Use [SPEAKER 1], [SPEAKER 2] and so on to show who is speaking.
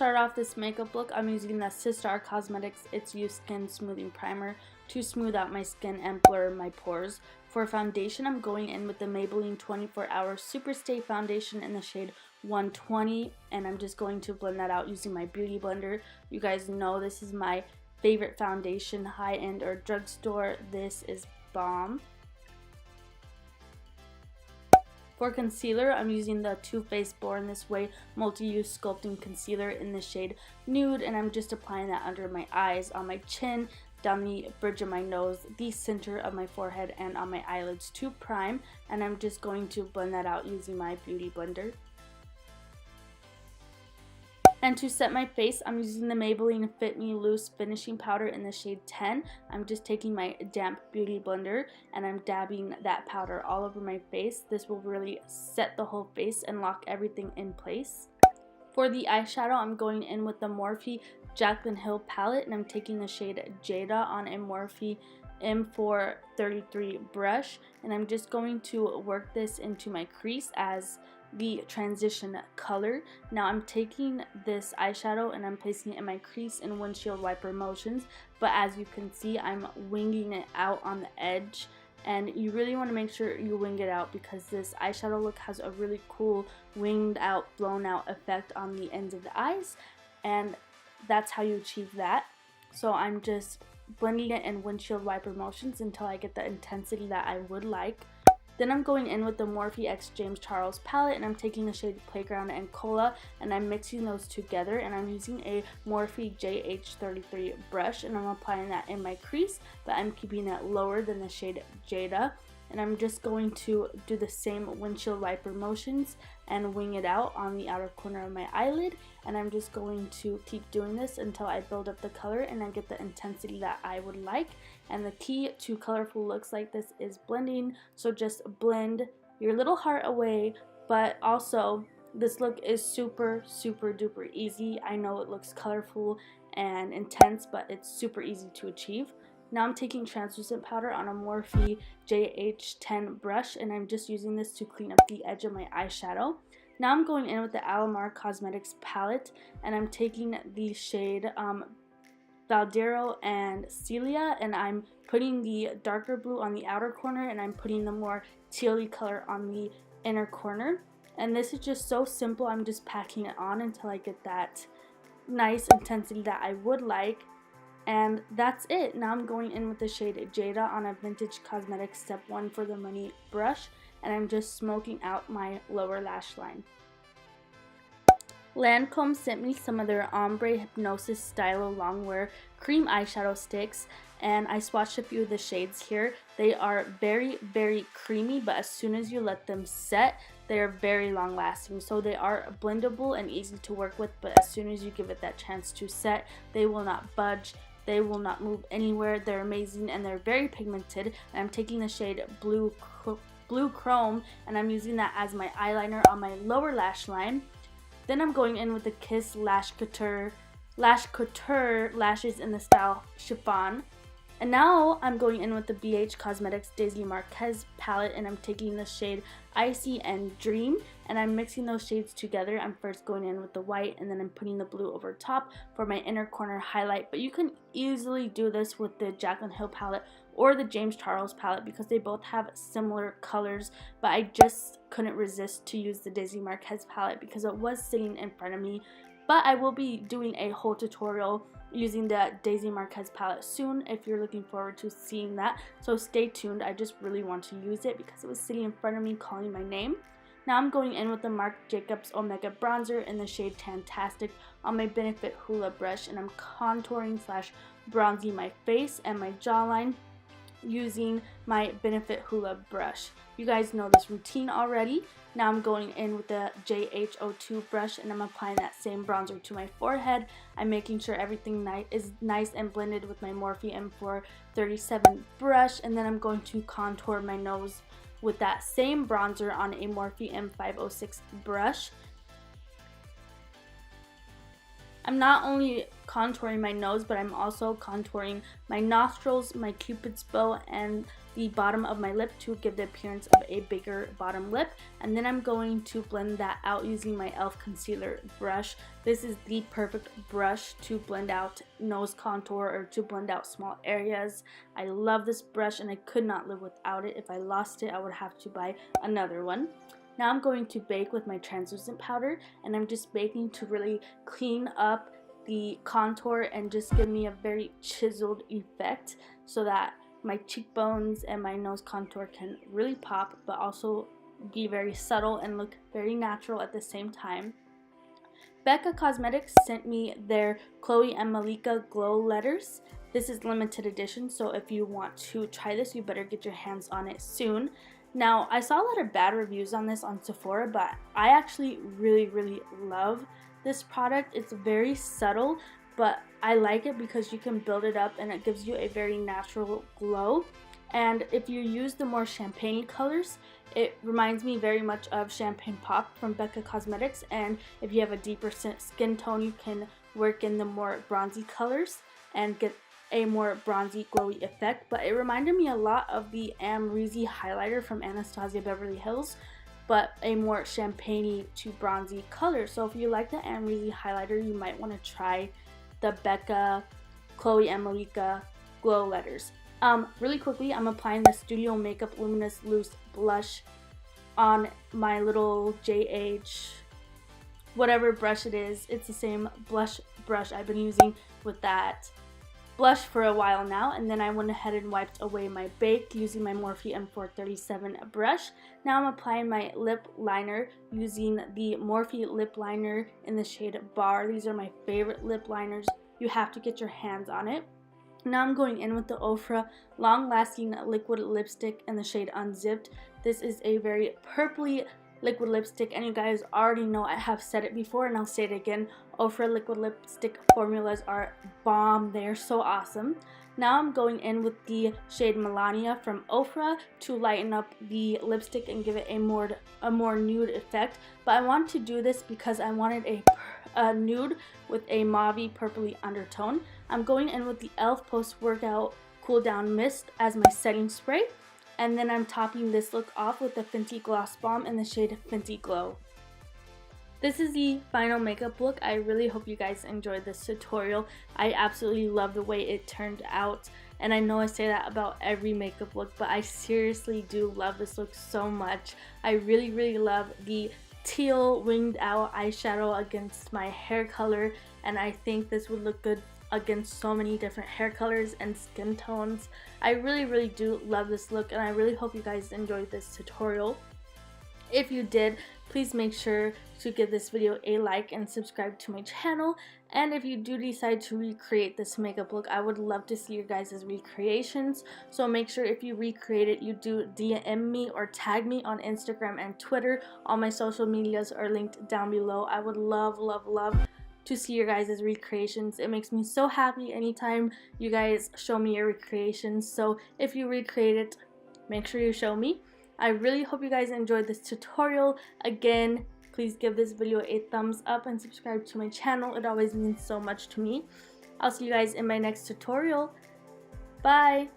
[SPEAKER 1] start off this makeup look, I'm using the Sistar Cosmetics It's You Skin Smoothing Primer to smooth out my skin and blur my pores. For foundation, I'm going in with the Maybelline 24 Hour Super Stay Foundation in the shade 120, and I'm just going to blend that out using my beauty blender. You guys know this is my favorite foundation, high-end or drugstore. This is bomb. For concealer, I'm using the Too Faced Born This Way Multi-Use Sculpting Concealer in the shade Nude, and I'm just applying that under my eyes, on my chin, down the bridge of my nose, the center of my forehead, and on my eyelids to prime, and I'm just going to blend that out using my beauty blender. And to set my face, I'm using the Maybelline Fit Me Loose Finishing Powder in the shade 10. I'm just taking my damp beauty blender and I'm dabbing that powder all over my face. This will really set the whole face and lock everything in place. For the eyeshadow, I'm going in with the Morphe Jaclyn Hill palette, and I'm taking the shade Jedo on a Morphe M433 brush, and I'm just going to work this into my crease as the transition color. Now I'm taking this eyeshadow and I'm placing it in my crease in windshield wiper motions, but as you can see, I'm winging it out on the edge, and you really want to make sure you wing it out because this eyeshadow look has a really cool winged out, blown out effect on the ends of the eyes, and that's how you achieve that. So I'm just blending it in windshield wiper motions until I get the intensity that I would like. Then I'm going in with the Morphe X James Charles palette, and I'm taking the shade Playground and Colo, and I'm mixing those together, and I'm using a Morphe JH33 brush, and I'm applying that in my crease, but I'm keeping it lower than the shade Jedo, and I'm just going to do the same windshield wiper motions and wing it out on the outer corner of my eyelid, and I'm just going to keep doing this until I build up the color and I get the intensity that I would like. And the key to colorful looks like this is blending, so just blend your little heart away, but also this look is super duper easy. I know it looks colorful and intense, but it's super easy to achieve. Now I'm taking translucent powder on a Morphe JH10 brush, and I'm just using this to clean up the edge of my eyeshadow. Now I'm going in with the Alamar Cosmetics palette, and I'm taking the shade Valdero and Celia, and I'm putting the darker blue on the outer corner, and I'm putting the more tealy color on the inner corner. And this is just so simple. I'm just packing it on until I get that nice intensity that I would like. And that's it. Now I'm going in with the shade Jedo on a Vintage Cosmetics Step 1 for the Money brush, and I'm just smoking out my lower lash line. Lancome sent me some of their Ombre Hypnose Stylo Longwear cream eyeshadow sticks, and I swatched a few of the shades here. They are very creamy, but as soon as you let them set, they are very long lasting. So they are blendable and easy to work with, but as soon as you give it that chance to set, they will not budge. They will not move anywhere. They're amazing and they're very pigmented. And I'm taking the shade Blue Chrome, and I'm using that as my eyeliner on my lower lash line. Then I'm going in with the Kiss Lash Couture lashes in the style Chiffon. And now I'm going in with the BH Cosmetics Daisy Marquez palette, and I'm taking the shade Icey and Dream, and I'm mixing those shades together. I'm first going in with the white, and then I'm putting the blue over top for my inner corner highlight. But you can easily do this with the Jaclyn Hill palette or the James Charles palette because they both have similar colors, but I just couldn't resist to use the Daisy Marquez palette because it was sitting in front of me. But I will be doing a whole tutorial using the Daisy Marquez palette soon if you're looking forward to seeing that, so stay tuned. I just really want to use it because it was sitting in front of me calling my name. Now I'm going in with the Marc Jacobs Omega bronzer in the shade Tantastic on my Benefit Hoola brush, and I'm contouring / bronzing my face and my jawline using my Benefit Hoola brush. You guys know this routine already. Now I'm going in with the JH02 brush, and I'm applying that same bronzer to my forehead. I'm making sure everything is nice and blended with my Morphe M437 brush, and then I'm going to contour my nose with that same bronzer on a Morphe M506 brush. I'm not only contouring my nose, but I'm also contouring my nostrils, my cupid's bow, and the bottom of my lip to give the appearance of a bigger bottom lip. And then I'm going to blend that out using my e.l.f. concealer brush. This is the perfect brush to blend out nose contour or to blend out small areas. I love this brush and I could not live without it. If I lost it, I would have to buy another one. Now I'm going to bake with my translucent powder, and I'm just baking to really clean up the contour and just give me a very chiseled effect so that my cheekbones and my nose contour can really pop but also be very subtle and look very natural at the same time. Becca Cosmetics sent me their Khloe and Malika glow letters. This is limited edition, so if you want to try this, you better get your hands on it soon. Now, I saw a lot of bad reviews on this on Sephora, but I actually really love this product. It's very subtle, but I like it because you can build it up and it gives you a very natural glow. And if you use the more champagne colors, it reminds me very much of Champagne Pop from Becca Cosmetics. And if you have a deeper skin tone, you can work in the more bronzy colors and get a more bronzy glowy effect. But it reminded me a lot of the Amrezy highlighter from Anastasia Beverly Hills, but a more champagne to bronzy color. So if you like the Amrezy highlighter, you might want to try the Becca, Khloe and Malika glow letters. Really quickly, I'm applying the Studio Makeup Luminous Loose Blush on my little JH whatever brush it is. It's the same blush brush I've been using with that blush for a while now, and then I went ahead and wiped away my bake using my Morphe M437 brush. Now I'm applying my lip liner using the Morphe Lip Liner in the shade Bar. These are my favorite lip liners. You have to get your hands on it. Now I'm going in with the Ofra Long Lasting Liquid Lipstick in the shade Unzipped. This is a very purpley liquid lipstick, and you guys already know, I have said it before and I'll say it again, Ofra liquid lipstick formulas are bomb. They are so awesome. Now I'm going in with the shade Melania from Ofra to lighten up the lipstick and give it a more nude effect. But I wanted to do this because I wanted a nude with a mauvey purpley undertone. I'm going in with the e.l.f. post-workout cool down mist as my setting spray. And then I'm topping this look off with the Fenty Gloss Bomb in the shade Fenty Glow. This is the final makeup look. I really hope you guys enjoyed this tutorial. I absolutely love the way it turned out. And I know I say that about every makeup look, but I seriously do love this look so much. I really love the teal winged out eyeshadow against my hair color. And I think this would look good against so many different hair colors and skin tones. I really do love this look, and I really hope you guys enjoyed this tutorial. If you did, please make sure to give this video a like and subscribe to my channel. And if you do decide to recreate this makeup look, I would love to see your guys' recreations. So make sure if you recreate it, you do DM me or tag me on Instagram and Twitter. All my social medias are linked down below. I would love to see your guys' recreations. It makes me so happy anytime you guys show me your recreations. So if you recreate it, make sure you show me. I really hope you guys enjoyed this tutorial. Again, please give this video a thumbs up and subscribe to my channel. It always means so much to me. I'll see you guys in my next tutorial. Bye!